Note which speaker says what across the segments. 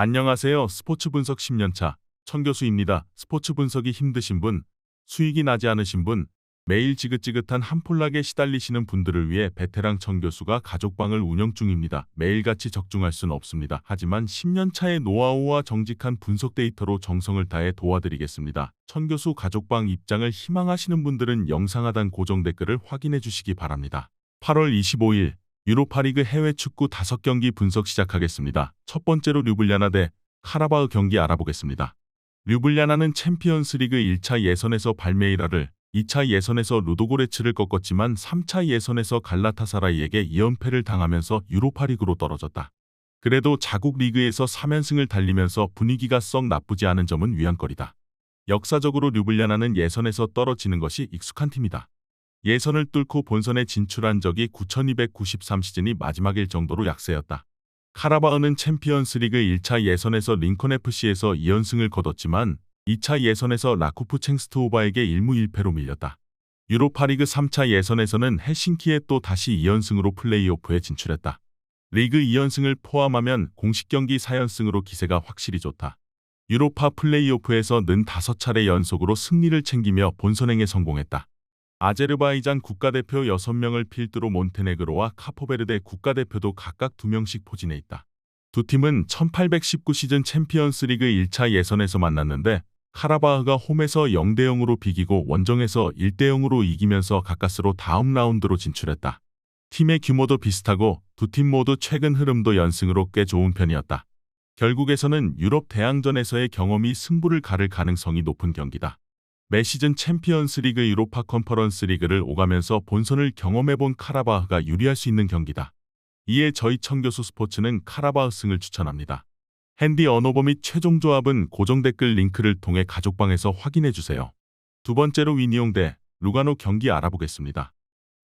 Speaker 1: 안녕하세요. 스포츠 분석 10년차 천교수입니다. 스포츠 분석이 힘드신 분, 수익이 나지 않으신 분, 매일 지긋지긋한 한폴락에 시달리시는 분들을 위해 베테랑 천교수가 가족방을 운영 중입니다. 매일같이 적중할 수는 없습니다. 하지만 10년차의 노하우와 정직한 분석 데이터로 정성을 다해 도와드리겠습니다. 천교수 가족방 입장을 희망하시는 분들은 영상 하단 고정 댓글을 확인해 주시기 바랍니다. 8월 25일 유로파리그 해외 축구 5경기 분석 시작하겠습니다. 첫 번째로 류블리아나 대 카라바흐 경기 알아보겠습니다. 류블리아나는 챔피언스리그 1차 예선에서 발메이라를, 2차 예선에서 루도고레츠를 꺾었지만 3차 예선에서 갈라타사라이에게 2연패를 당하면서 유로파리그로 떨어졌다. 그래도 자국 리그에서 3연승을 달리면서 분위기가 썩 나쁘지 않은 점은 위안거리다. 역사적으로 류블리아나는 예선에서 떨어지는 것이 익숙한 팀이다. 예선을 뚫고 본선에 진출한 적이 9293 시즌이 마지막일 정도로 약세였다. 카라바흐는 챔피언스리그 1차 예선에서 링컨FC에서 2연승을 거뒀지만 2차 예선에서 라쿠프 챈스트호바에게 1무 1패로 밀렸다. 유로파리그 3차 예선에서는 헬싱키에 또 다시 2연승으로 플레이오프에 진출했다. 리그 2연승을 포함하면 공식 경기 4연승으로 기세가 확실히 좋다. 유로파 플레이오프에서는 5차례 연속으로 승리를 챙기며 본선행에 성공했다. 아제르바이잔 국가대표 6명을 필두로 몬테네그로와 카포베르데 국가대표도 각각 2명씩 포진해 있다. 두 팀은 1819 시즌 챔피언스리그 1차 예선에서 만났는데 카라바흐가 홈에서 0대0으로 비기고 원정에서 1대0으로 이기면서 가까스로 다음 라운드로 진출했다. 팀의 규모도 비슷하고 두 팀 모두 최근 흐름도 연승으로 꽤 좋은 편이었다. 결국에서는 유럽 대항전에서의 경험이 승부를 가를 가능성이 높은 경기다. 매 시즌 챔피언스리그 유로파 컨퍼런스 리그를 오가면서 본선을 경험해본 카라바흐가 유리할 수 있는 경기다. 이에 저희 천교수 스포츠는 카라바흐 승을 추천합니다. 핸디 언어버 및 최종 조합은 고정 댓글 링크를 통해 가족방에서 확인해주세요. 두 번째로 위니옹 대 루가노 경기 알아보겠습니다.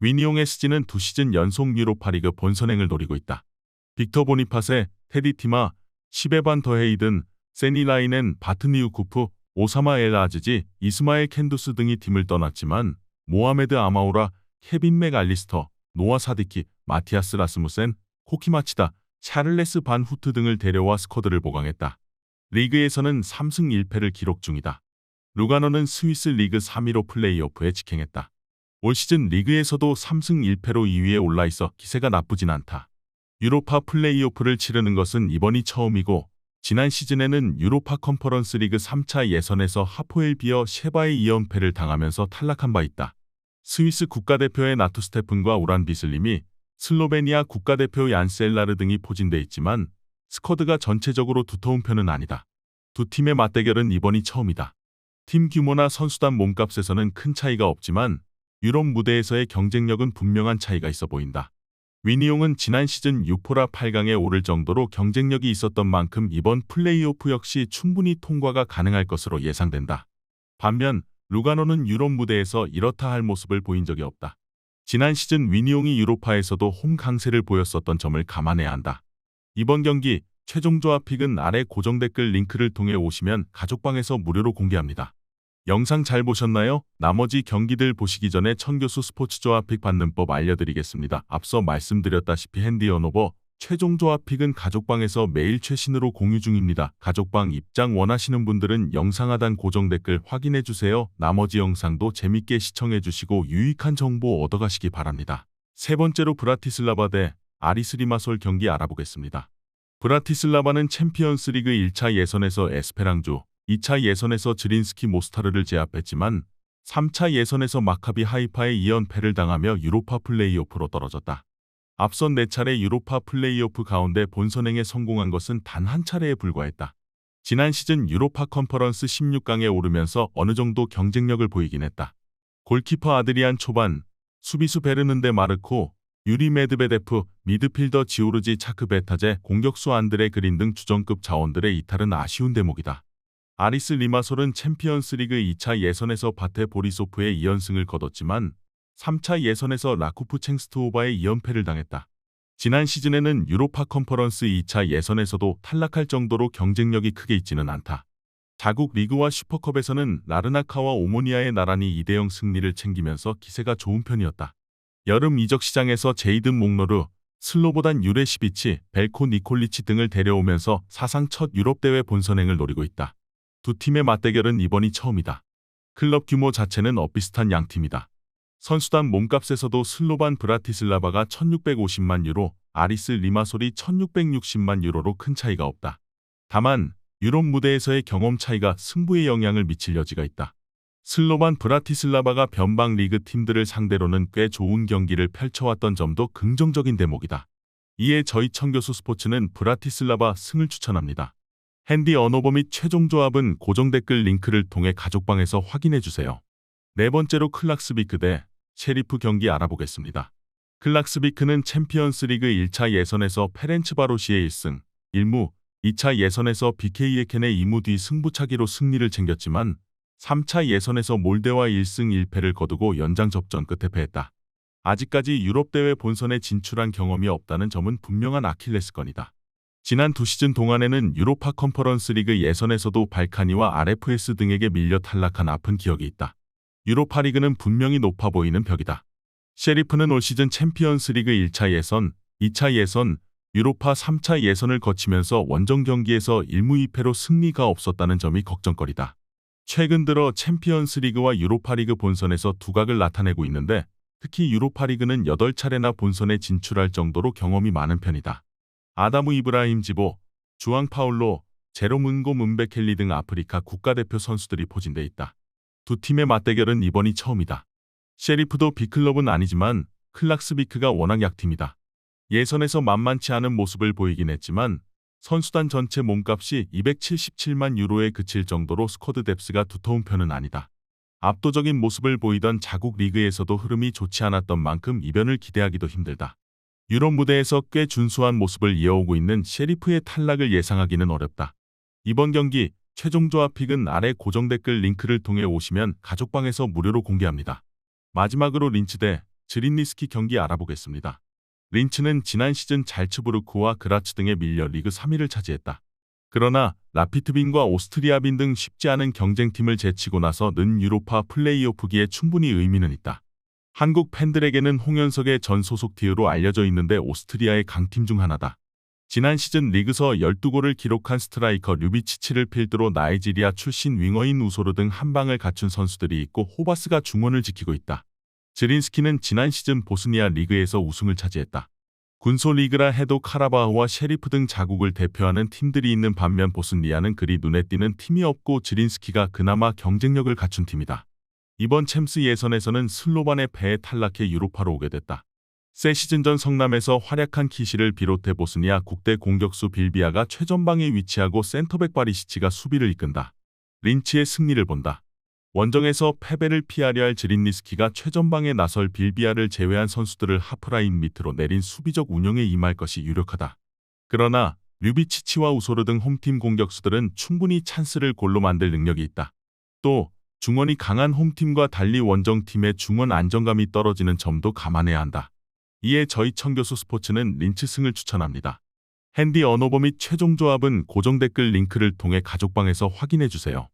Speaker 1: 위니옹 SG는 2시즌 연속 유로파리그 본선행을 노리고 있다. 빅터 보니파세, 테디 티마, 시베반 더헤이든, 세니 라이넨, 바트니우 쿠프, 오사마 엘 아즈지, 이스마엘 캔두스 등이 팀을 떠났지만 모하메드 아마우라, 케빈 맥알리스터, 노아 사디키, 마티아스 라스무센, 코키마치다, 샤를레스 반 후트 등을 데려와 스쿼드를 보강했다. 리그에서는 3승 1패를 기록 중이다. 루가노는 스위스 리그 3위로 플레이오프에 직행했다. 올 시즌 리그에서도 3승 1패로 2위에 올라있어 기세가 나쁘진 않다. 유로파 플레이오프를 치르는 것은 이번이 처음이고 지난 시즌에는 유로파 컨퍼런스 리그 3차 예선에서 하포엘 비어 셰바의 2연패를 당하면서 탈락한 바 있다. 스위스 국가대표의 나투 스테픈과 우란 비슬림이, 슬로베니아 국가대표 얀셀라르 등이 포진돼 있지만 스쿼드가 전체적으로 두터운 편은 아니다. 두 팀의 맞대결은 이번이 처음이다. 팀 규모나 선수단 몸값에서는 큰 차이가 없지만 유럽 무대에서의 경쟁력은 분명한 차이가 있어 보인다. 위니옹은 지난 시즌 유포라 8강에 오를 정도로 경쟁력이 있었던 만큼 이번 플레이오프 역시 충분히 통과가 가능할 것으로 예상된다. 반면 루가노는 유럽 무대에서 이렇다 할 모습을 보인 적이 없다. 지난 시즌 위니옹이 유로파에서도 홈 강세를 보였었던 점을 감안해야 한다. 이번 경기 최종 조합 픽은 아래 고정 댓글 링크를 통해 오시면 가족방에서 무료로 공개합니다. 영상 잘 보셨나요? 나머지 경기들 보시기 전에 천교수 스포츠 조합 픽 받는 법 알려드리겠습니다. 앞서 말씀드렸다시피 핸디 언어버 최종 조합 픽은 가족방에서 매일 최신으로 공유 중입니다. 가족방 입장 원하시는 분들은 영상 하단 고정 댓글 확인해주세요. 나머지 영상도 재밌게 시청해주시고 유익한 정보 얻어가시기 바랍니다. 세 번째로 브라티슬라바 대 아리스 리마솔 경기 알아보겠습니다. 브라티슬라바는 챔피언스리그 1차 예선에서 에스페랑주, 2차 예선에서 지린스키 모스타르를 제압했지만 3차 예선에서 마카비 하이파의 2연패를 당하며 유로파 플레이오프로 떨어졌다. 앞선 4차례 유로파 플레이오프 가운데 본선행에 성공한 것은 단 한 차례에 불과했다. 지난 시즌 유로파 컨퍼런스 16강에 오르면서 어느 정도 경쟁력을 보이긴 했다. 골키퍼 아드리안 초반, 수비수 베르는데 마르코, 유리 메드베데프, 미드필더 지오르지 차크 베타제, 공격수 안드레 그린 등 주전급 자원들의 이탈은 아쉬운 대목이다. 아리스 리마솔은 챔피언스리그 2차 예선에서 바테 보리소프의 2연승을 거뒀지만 3차 예선에서 라쿠프 챈스트호바의 2연패를 당했다. 지난 시즌에는 유로파 컨퍼런스 2차 예선에서도 탈락할 정도로 경쟁력이 크게 있지는 않다. 자국 리그와 슈퍼컵에서는 라르나카와 오모니아의 나란히 2대0 승리를 챙기면서 기세가 좋은 편이었다. 여름 이적 시장에서 제이든 몽노르, 슬로보단 유레시비치, 벨코 니콜리치 등을 데려오면서 사상 첫 유럽대회 본선행을 노리고 있다. 두 팀의 맞대결은 이번이 처음이다. 클럽 규모 자체는 엇비슷한 양팀이다. 선수단 몸값에서도 슬로반 브라티슬라바가 1650만 유로, 아리스 리마솔이 1660만 유로로 큰 차이가 없다. 다만 유럽 무대에서의 경험 차이가 승부에 영향을 미칠 여지가 있다. 슬로반 브라티슬라바가 변방 리그 팀들을 상대로는 꽤 좋은 경기를 펼쳐왔던 점도 긍정적인 대목이다. 이에 저희 청교수 스포츠는 브라티슬라바 승을 추천합니다. 핸디 언어버 및 최종 조합은 고정 댓글 링크를 통해 가족방에서 확인해주세요. 네 번째로 클락스비크 대 셰리프 경기 알아보겠습니다. 클락스비크는 챔피언스리그 1차 예선에서 페렌츠바로시의 1승, 1무, 2차 예선에서 BK예켄의 2무 뒤 승부차기로 승리를 챙겼지만 3차 예선에서 몰데와 1승 1패를 거두고 연장 접전 끝에 패했다. 아직까지 유럽대회 본선에 진출한 경험이 없다는 점은 분명한 아킬레스건이다. 지난 두 시즌 동안에는 유로파 컨퍼런스 리그 예선에서도 발카니와 RFS 등에게 밀려 탈락한 아픈 기억이 있다. 유로파 리그는 분명히 높아 보이는 벽이다. 셰리프는 올 시즌 챔피언스 리그 1차 예선, 2차 예선, 유로파 3차 예선을 거치면서 원정 경기에서 1무 2패로 승리가 없었다는 점이 걱정거리다. 최근 들어 챔피언스 리그와 유로파 리그 본선에서 두각을 나타내고 있는데 특히 유로파 리그는 8차례나 본선에 진출할 정도로 경험이 많은 편이다. 아다무 이브라임 지보, 주앙 파울로, 제롬은고 문베켈리 등 아프리카 국가대표 선수들이 포진돼 있다. 두 팀의 맞대결은 이번이 처음이다. 셰리프도 B클럽은 아니지만 클락스비크가 워낙 약팀이다. 예선에서 만만치 않은 모습을 보이긴 했지만 선수단 전체 몸값이 277만 유로에 그칠 정도로 스쿼드 뎁스가 두터운 편은 아니다. 압도적인 모습을 보이던 자국 리그에서도 흐름이 좋지 않았던 만큼 이변을 기대하기도 힘들다. 유럽 무대에서 꽤 준수한 모습을 이어오고 있는 셰리프의 탈락을 예상하기는 어렵다. 이번 경기 최종 조합 픽은 아래 고정 댓글 링크를 통해 오시면 가족방에서 무료로 공개합니다. 마지막으로 린츠 대 즈린니스키 경기 알아보겠습니다. 린츠는 지난 시즌 잘츠부르크와 그라츠 등에 밀려 리그 3위를 차지했다. 그러나 라피트빈과 오스트리아빈 등 쉽지 않은 경쟁팀을 제치고 나서 는 유로파 플레이오프기에 충분히 의미는 있다. 한국 팬들에게는 홍현석의 전 소속팀으로 알려져 있는데 오스트리아의 강팀 중 하나다. 지난 시즌 리그서 12골을 기록한 스트라이커 류비치치를 필두로 나이지리아 출신 윙어인 우소르 등 한방을 갖춘 선수들이 있고 호바스가 중원을 지키고 있다. 즈린스키는 지난 시즌 보스니아 리그에서 우승을 차지했다. 군소 리그라 해도 카라바흐와 셰리프 등 자국을 대표하는 팀들이 있는 반면 보스니아는 그리 눈에 띄는 팀이 없고 즈린스키가 그나마 경쟁력을 갖춘 팀이다. 이번 챔스 예선에서는 슬로반의 패에 탈락해 유로파로 오게 됐다. 새 시즌 전 성남에서 활약한 키시를 비롯해 보스니아 국대 공격수 빌비아가 최전방에 위치하고 센터백 바리시치가 수비를 이끈다. 린치의 승리를 본다. 원정에서 패배를 피하려 할 즈린니스키가 최전방에 나설 빌비아를 제외한 선수들을 하프라인 밑으로 내린 수비적 운영에 임할 것이 유력하다. 그러나 류비치치와 우소르 등 홈팀 공격수들은 충분히 찬스를 골로 만들 능력이 있다. 또 중원이 강한 홈팀과 달리 원정팀의 중원 안정감이 떨어지는 점도 감안해야 한다. 이에 저희 청교수 스포츠는 린츠 승을 추천합니다. 핸디 언어버 및 최종 조합은 고정 댓글 링크를 통해 가족방에서 확인해주세요.